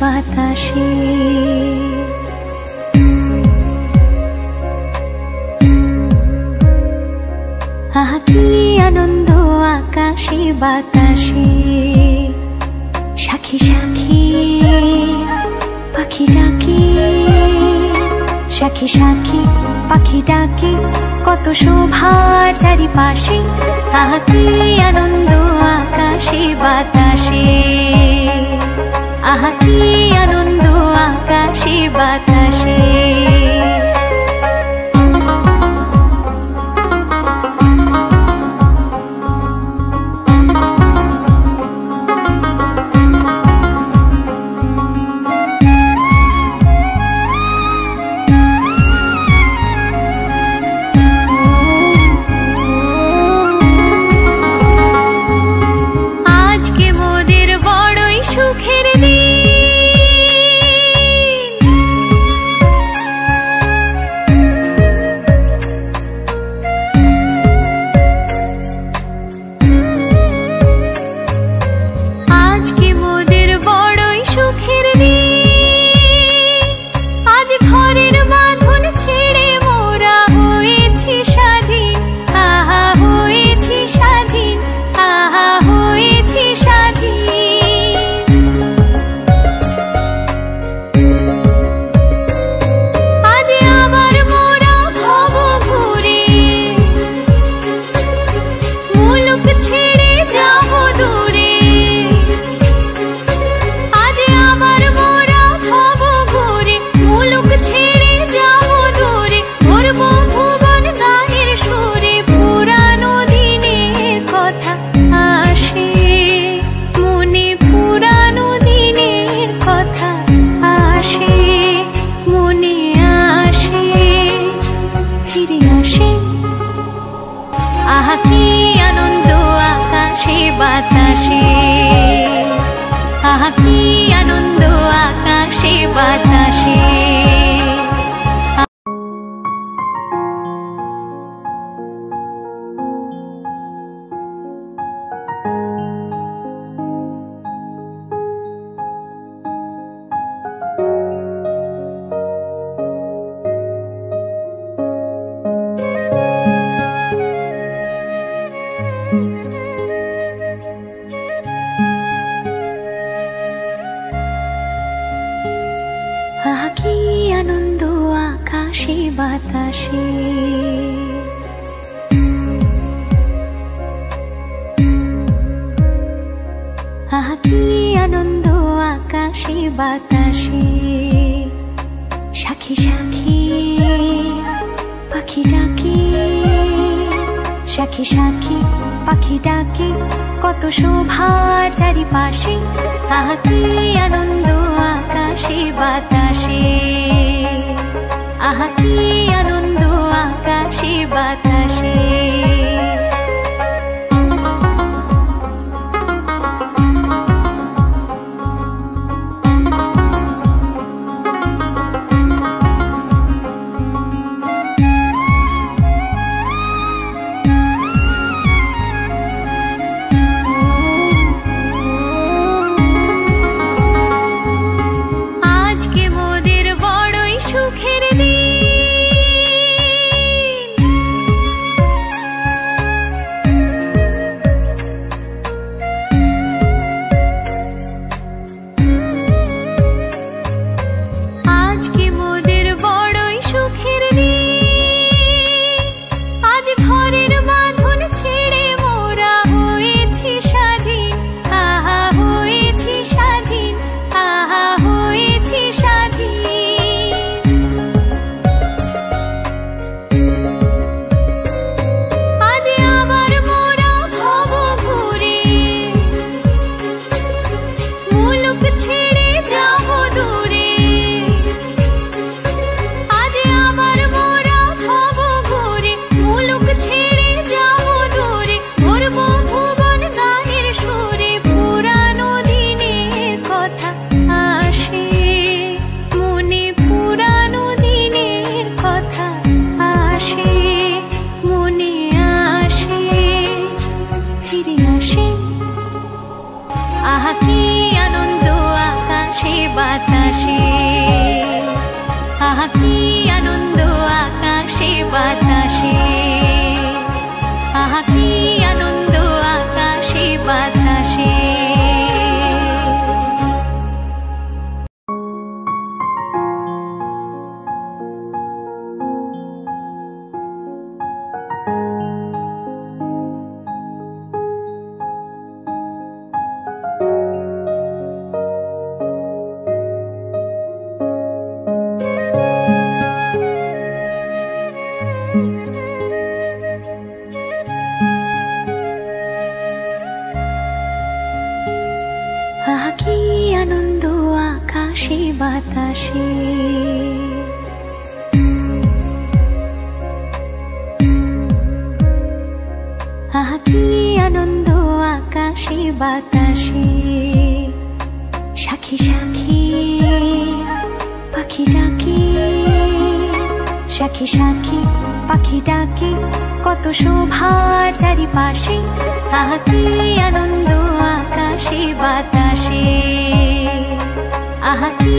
বাতাসে। আহা কি আনন্দ আকাশে বাতাসে। সাক্ষী সাক্ষী পাখি ডাকে, সাক্ষী সাক্ষী পাখি ডাকে, কত শোভা চারিপাশে। আহা কি আনন্দ আকাশে বাতাসে। আহা কি আনন্দ আকাশে বাতাসে। আহা কি আনন্দ আকাশে বাতাসে। আহা কি আনন্দ আকাশে বাতাসে। আহা কি আনন্দ আকাশে বাতাসে। আহা কি আনন্দ আকাশে বাতাসে। সাক্ষী সাক্ষী পাখি ডাকে, সাক্ষী সাক্ষী পাখি ডাকে, কত শোভা চারিপাশে। আহা কি আনন্দ আকাশে বাতাসে। আহা কি আনন্দ আকাশে বাতাসে। বাতাসে, আহা কি আনন্দ আকাশে বাতাসে, আহা কি আনন্দ আকাশে বাতাসে। আহা কি আনন্দ আকাশে বাতাসে, আহা কি আনন্দ আকাশে বাতাসে। সাখী সাখী পাখি ডাকে, সাখী সাখী পাখি ডাকে, কত শোভা চারিপাশে। আহা কি আনন্দ আকাশে বাতাসে, আহা কি